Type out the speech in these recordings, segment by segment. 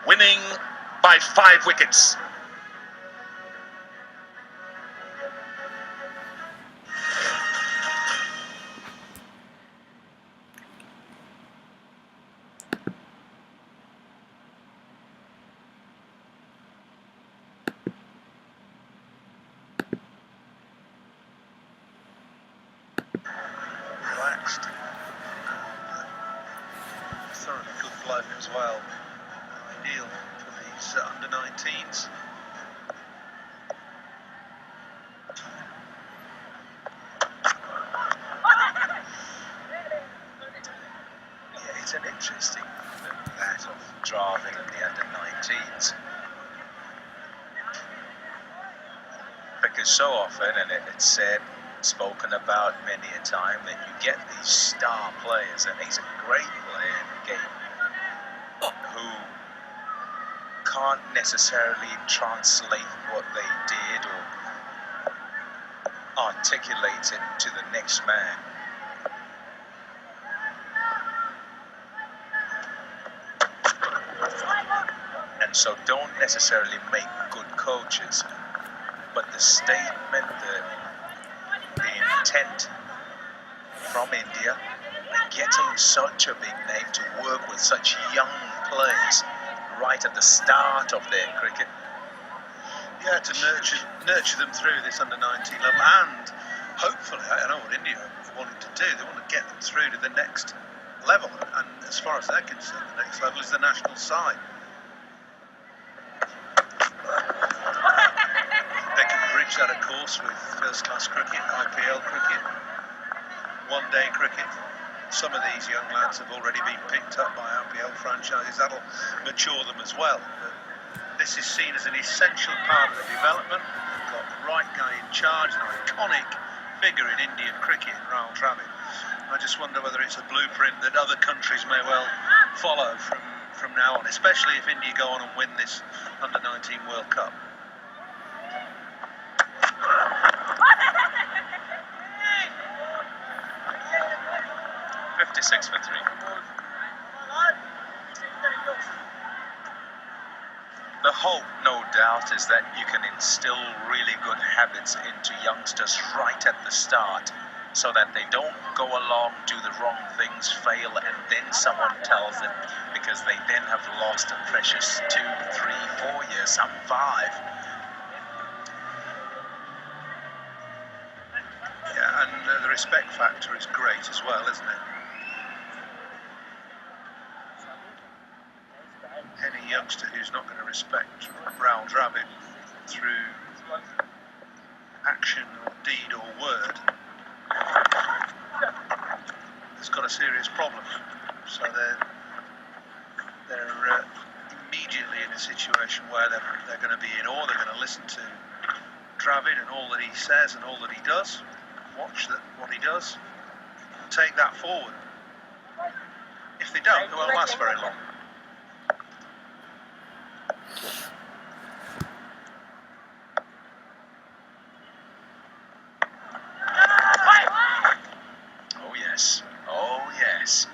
winning by 5 wickets. Relaxed. Thoroughly good bloke as well. Ideal for these under-19s. Yeah, it's an interesting that of Dravid and the under-19s. Because so often, and it's said, spoken about many a time, that you get these star players, and he's a great player in the game, who can't necessarily translate what they did or articulate it to the next man. And so don't necessarily make good coaches, but the statement, the intent from India, and getting such a big name to work with such young players right at the start of their cricket. Yeah, to nurture them through this under-19 level, and hopefully, I know what India are wanting to do, they want to get them through to the next level, and as far as they're concerned, the next level is the national side. They can bridge that, of course, with first-class cricket, IPL cricket, one-day cricket. Some of these young lads have already been picked up by IPL franchises. That'll mature them as well. But this is seen as an essential part of the development. We've got the right guy in charge, an iconic figure in Indian cricket, Rahul Dravid. I just wonder whether it's a blueprint that other countries may well follow from now on, especially if India go on and win this Under-19 World Cup. 56 for 3. The hope, no doubt, is that you can instill really good habits into youngsters right at the start, so that they don't go along, do the wrong things, fail, and then someone tells them, because they then have lost a precious 2, 3, 4 years, some 5. Yeah, and the respect factor is great as well, isn't it? Any youngster who's not going to respect Rahul Dravid through action or deed or word has got a serious problem. So they're immediately in a situation where they're going to be in awe. They're going to listen to Dravid and all that he says and all that he does. Watch what he does and take that forward. If they don't, it won't last very long. Oh yes, oh yes.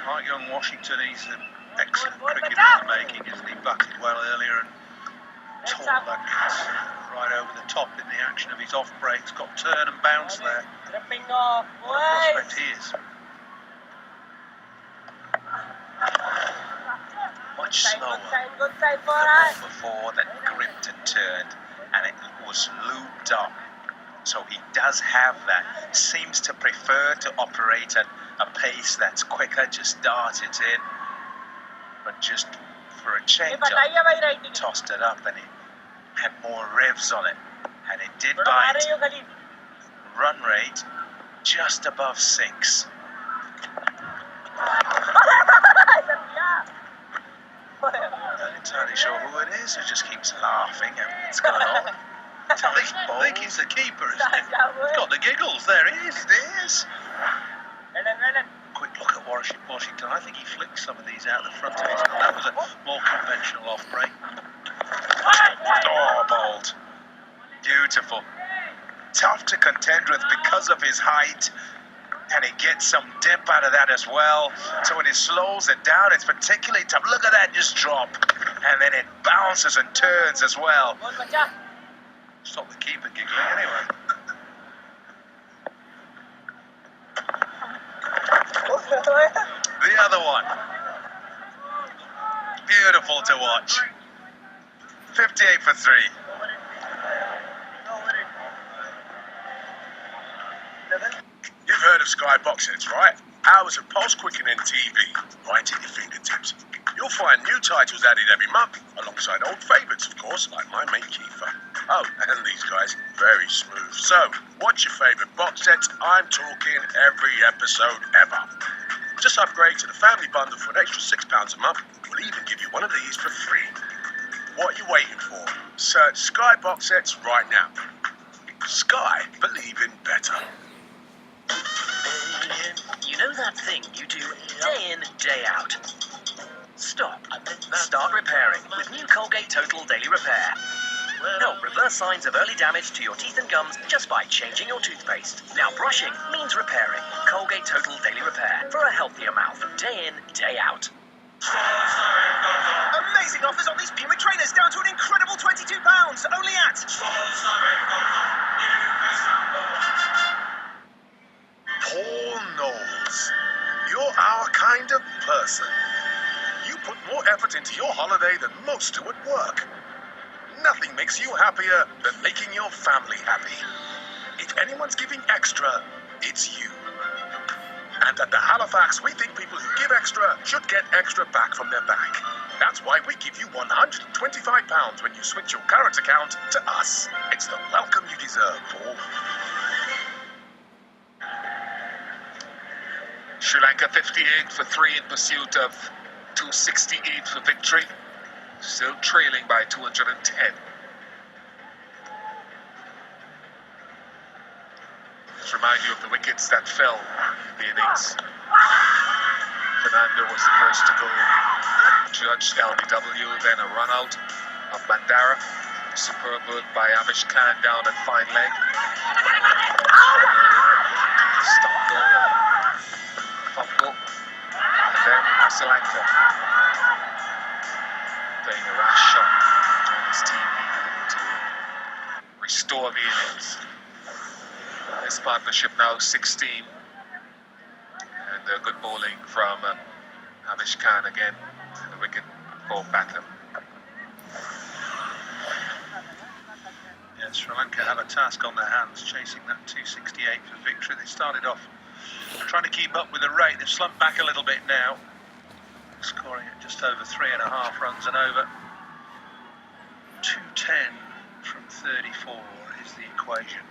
Like young Washington, he's an excellent cricketer in the making, isn't he? Batted well earlier and tore that right over the top in the action of his off breaks. Got turn and bounce there. What a prospect he is. Much slower the ball before that gripped and turned, and it was looped up. So he does have that. Seems to prefer to operate at a pace that's quicker, just dart it in. But just for a change up, tossed it up and it had more revs on it. And it did bite. Run rate just above 6. Not entirely sure who it is who just keeps laughing at what's going on. I think it's the keeper, isn't it? He's got the giggles. There he is. It is. Quick look at Washington. I think he flicked some of these out the front of his gun. That was a more conventional off break. Oh, bowled. Beautiful. Tough to contend with because of his height. And he gets some dip out of that as well. So when he slows it down, it's particularly tough. Look at that just drop. And then it bounces and turns as well. Stop the keeper giggling anyway. The other one. Beautiful to watch. 58 for 3. You've heard of Sky Box Sets, right? Hours of pulse quickening TV right at your fingertips. You'll find new titles added every month, alongside old favourites, of course, like my mate Kiefer. Oh, and these guys, very smooth. So, what's your favourite box sets? I'm talking every episode ever. Just upgrade to the family bundle for an extra £6 a month. We'll even give you one of these for free. What are you waiting for? Search Sky Box Sets right now. Sky, believe in better. You know that thing you do day in, day out? Stop. Start repairing with new Colgate Total Daily Repair. Help reverse signs of early damage to your teeth and gums just by changing your toothpaste. Now brushing means repairing. Colgate Total Daily Repair for a healthier mouth, day in, day out. Amazing offers on these Puma trainers down to an incredible £22, only at... Paul Knowles. You're our kind of person. You put more effort into your holiday than most do at work. Nothing makes you happier than making your family happy. If anyone's giving extra, it's you. And at the Halifax, we think people who give extra should get extra back from their bank. That's why we give you £125 when you switch your current account to us. It's the welcome you deserve, Paul. Sri Lanka 58 for 3 in pursuit of 268 for victory. Still trailing by 210. Let's remind you of the wickets that fell in the innings. Fernando was the first to go. Judged LBW, then a run out of Mandara. Superb work by Amish Khan down at fine leg. Stumble, fumble, and then Sri Lanka playing a rash shot when his team needed him to restore the innings. This partnership now 16, and good bowling from Amish Khan again, and the wicket for Batham. Yeah, Sri Lanka have a task on their hands, chasing that 268 for victory. They started off trying to keep up with the rate. They've slumped back a little bit now, scoring at just over 3.5 runs and over. 210 from 34 is the equation.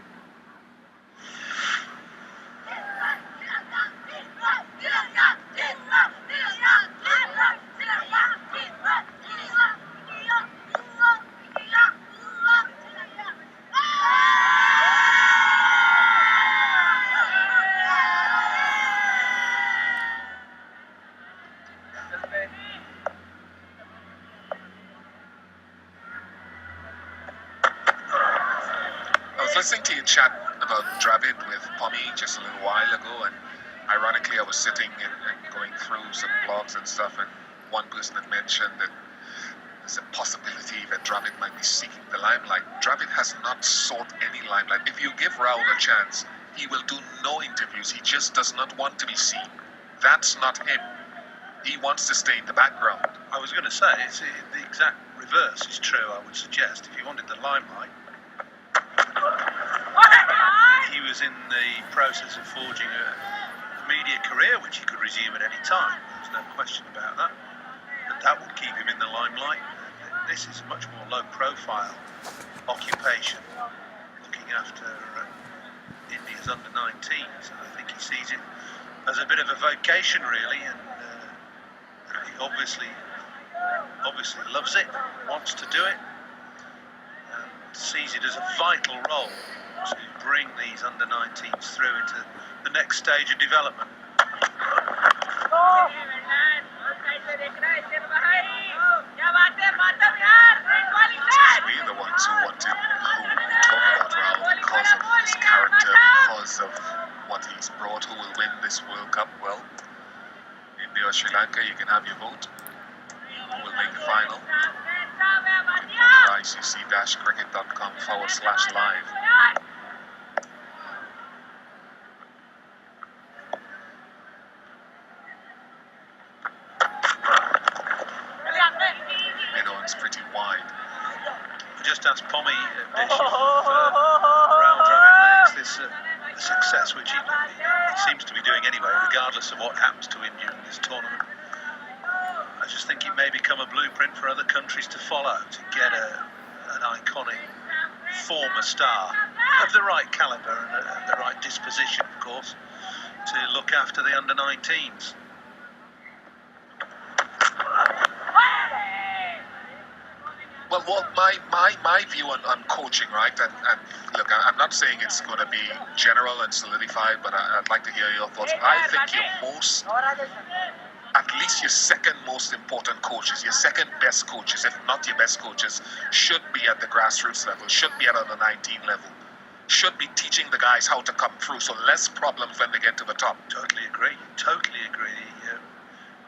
Listening to you chat about Dravid with Pommy just a little while ago, and ironically I was sitting and going through some blogs and stuff, and one person had mentioned that there's a possibility that Dravid might be seeking the limelight. Dravid has not sought any limelight. If you give Rahul a chance, he will do no interviews. He just does not want to be seen. That's not him. He wants to stay in the background. I was going to say, it's the exact reverse is true, I would suggest. If he wanted the limelight, he was in the process of forging a media career, which he could resume at any time. There's no question about that. But that would keep him in the limelight. This is a much more low-profile occupation, looking after India's under-19s. I think he sees it as a bit of a vocation, really, and he obviously loves it, wants to do it, and sees it as a vital role to bring these under-19s through into the next stage of development. We're the ones who wanted, who talk about Rahul because of his character, because of what he's brought, who will win your vote. Who will make the final? You can go to icc-cricket.com/live. Mid-on's pretty wide. I just asked Pommy Bish if Rahul Dravid makes this a success, which he seems to be doing anyway, regardless of what happens to him during this tournament. I just think it may become a blueprint for other countries to follow, to get an iconic former star of the right calibre and the right disposition, of course, to look after the under-19s. Well, my view on coaching, right? And look, I'm not saying it's going to be general and solidified, but I'd like to hear your thoughts. I think at least your second most important coaches, your second best coaches, if not your best coaches, should be at the grassroots level, should be at under 19 level, should be teaching the guys how to come through, so less problems when they get to the top. Totally agree.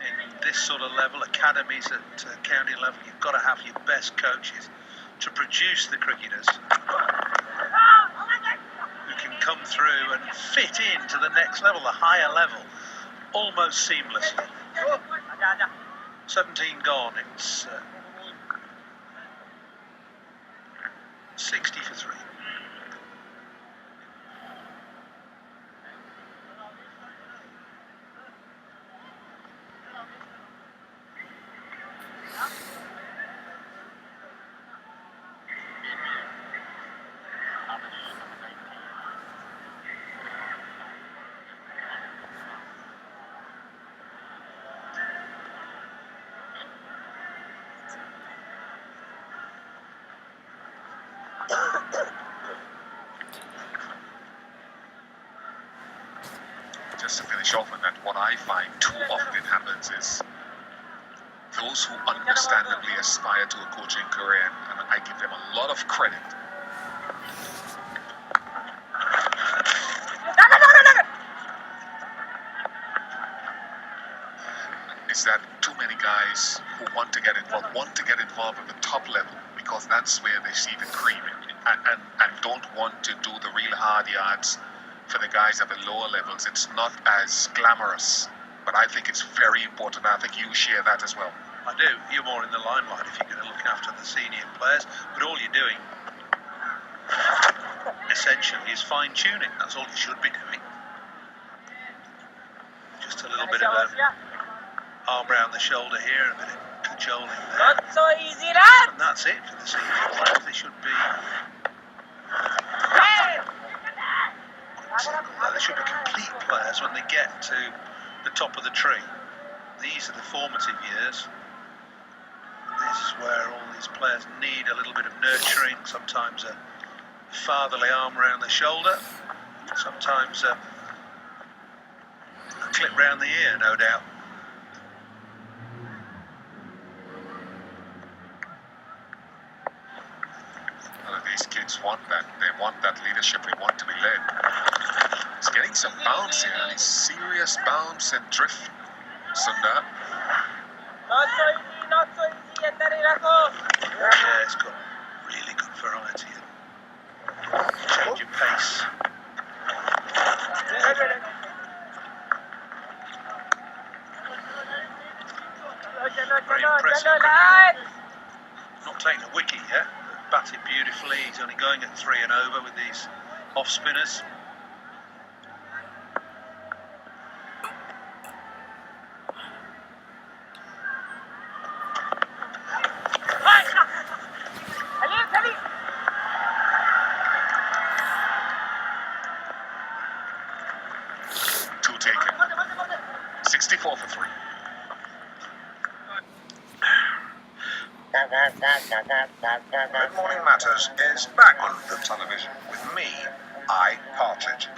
In this sort of level, academies at county level, you've got to have your best coaches to produce the cricketers who can come through and fit into the next level, the higher level, almost seamlessly. 17 gone. It's 60 for 3. Just to finish off on that, what I find too often happens is those who understandably aspire to a coaching career, and I give them a lot of credit, is that too many guys who want to get involved at the top level because that's where they see the cream and don't want to do the real hard yards for the guys at the lower levels. It's not as glamorous, but I think it's very important. I think you share that as well. I do. You're more in the limelight if you're going to look after the senior players, but all you're doing essentially is fine-tuning. That's all you should be doing. Just a little bit of a arm round the shoulder here, a bit of cajoling there. Not so easy, lad. And that's it for the senior players. They should be complete players when they get to the top of the tree. These are the formative years. This is where all these players need a little bit of nurturing, sometimes a fatherly arm around the shoulder, sometimes a clip round the ear, no doubt. Well, these kids want that. They want that leadership. They want to be led. He's getting some bounce here. He's serious bounce and drift. Sundar. Not so easy. Yeah, it's got really good variety and change of pace. Very impressive. Not taking a wicket yet. Batted beautifully. He's only going at 3 and over with these off spinners. Two taken. 64 for 3. Good Morning Matters is back on the television with me, I Partridge.